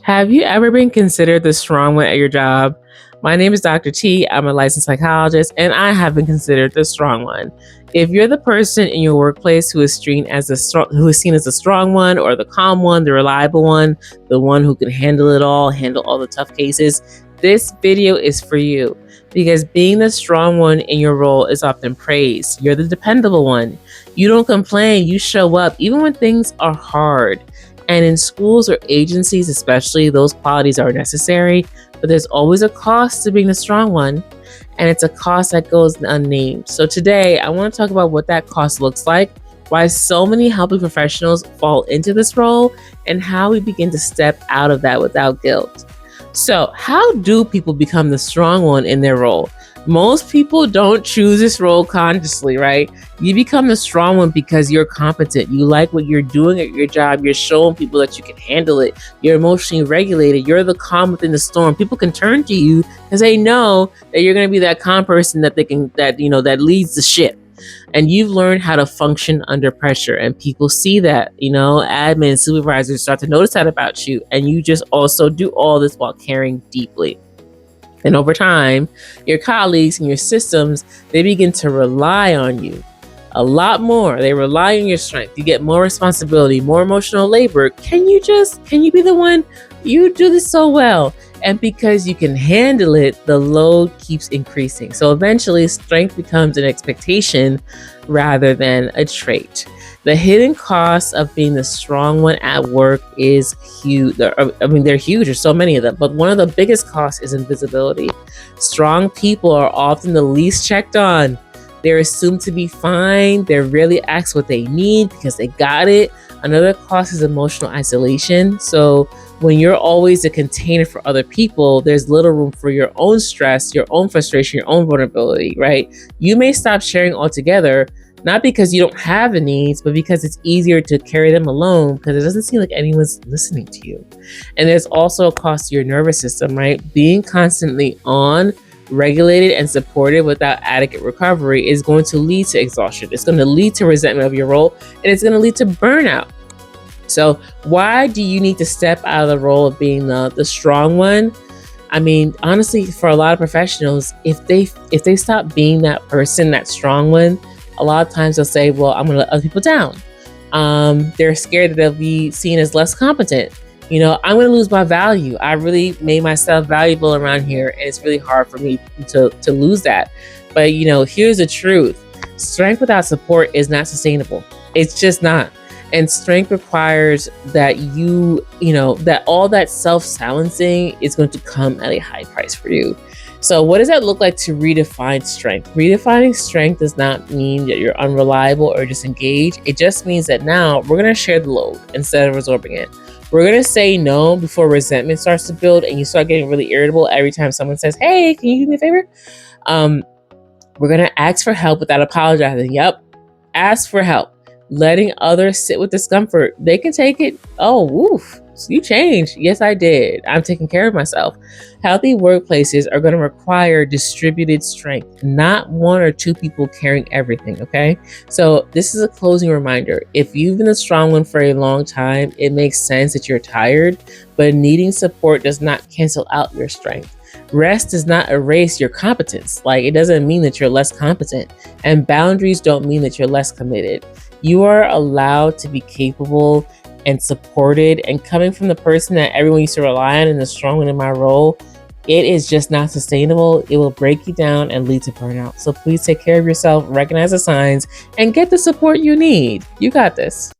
Have you ever been considered the strong one at your job? My name is Dr.T. I'm a licensed psychologist, and I have been considered the strong one. If you're the person in your workplace who is seen as the strong one, or the calm one, the reliable one, the one who can handle it all, handle all the tough cases, this video is for you. Because being the strong one in your role is often praised. You're the dependable one. You don't complain. You show up even when things are hard. And in schools or agencies, especially, those qualities are necessary, but there's always a cost to being the strong one, and it's a cost that goes unnamed. So today, I want to talk about what that cost looks like, why so many helping professionals fall into this role, and how we begin to step out of that without guilt. So, how do people become the strong one in their role? Most people don't choose this role consciously, right? You become the strong one because you're competent. You like what you're doing at your job. You're showing people that you can handle it. You're emotionally regulated. You're the calm within the storm. People can turn to you because they know that you're going to be that calm person that that leads the ship. And you've learned how to function under pressure, and people see that, admin, supervisors start to notice that about you. And you just also do all this while caring deeply. And over time, your colleagues and your systems, they begin to rely on you a lot more. They rely on your strength. You get more responsibility, more emotional labor. Can you be the one? You do this so well. And because you can handle it, the load keeps increasing. So eventually, strength becomes an expectation rather than a trait. The hidden costs of being the strong one at work is huge. They're huge. There's so many of them. But one of the biggest costs is invisibility. Strong people are often the least checked on. They're assumed to be fine. They're rarely asked what they need because they got it. Another cost is emotional isolation. So when you're always a container for other people, there's little room for your own stress, your own frustration, your own vulnerability, right? You may stop sharing altogether, not because you don't have the needs, but because it's easier to carry them alone because it doesn't seem like anyone's listening to you. And there's also a cost to your nervous system, right? Being constantly on, regulated, and supported without adequate recovery is going to lead to exhaustion. It's going to lead to resentment of your role, and it's going to lead to burnout. So why do you need to step out of the role of being the strong one? I mean, honestly, for a lot of professionals, if they stop being that person, that strong one, a lot of times they'll say, well, I'm going to let other people down. They're scared that they'll be seen as less competent. I'm going to lose my value. I really made myself valuable around here, and it's really hard for me to lose that. But, here's the truth. Strength without support is not sustainable. It's just not. And strength requires that that all that self-silencing is going to come at a high price for you. So what does that look like to redefine strength? Redefining strength does not mean that you're unreliable or disengaged. It just means that now we're going to share the load instead of absorbing it. We're going to say no before resentment starts to build and you start getting really irritable every time someone says, hey, can you do me a favor? We're going to ask for help without apologizing. Yep. Ask for help. Letting others sit with discomfort. They can take it. Oh, woof. You changed. Yes, I did. I'm taking care of myself. Healthy workplaces are going to require distributed strength, not one or two people carrying everything. Okay. So this is a closing reminder. If you've been a strong one for a long time, it makes sense that you're tired, but needing support does not cancel out your strength. Rest does not erase your competence. It doesn't mean that you're less competent, and boundaries don't mean that you're less committed. You are allowed to be capable and supported, and coming from the person that everyone used to rely on and the strong one in my role, it is just not sustainable. It will break you down and lead to burnout. So please take care of yourself, recognize the signs, and get the support you need. You got this.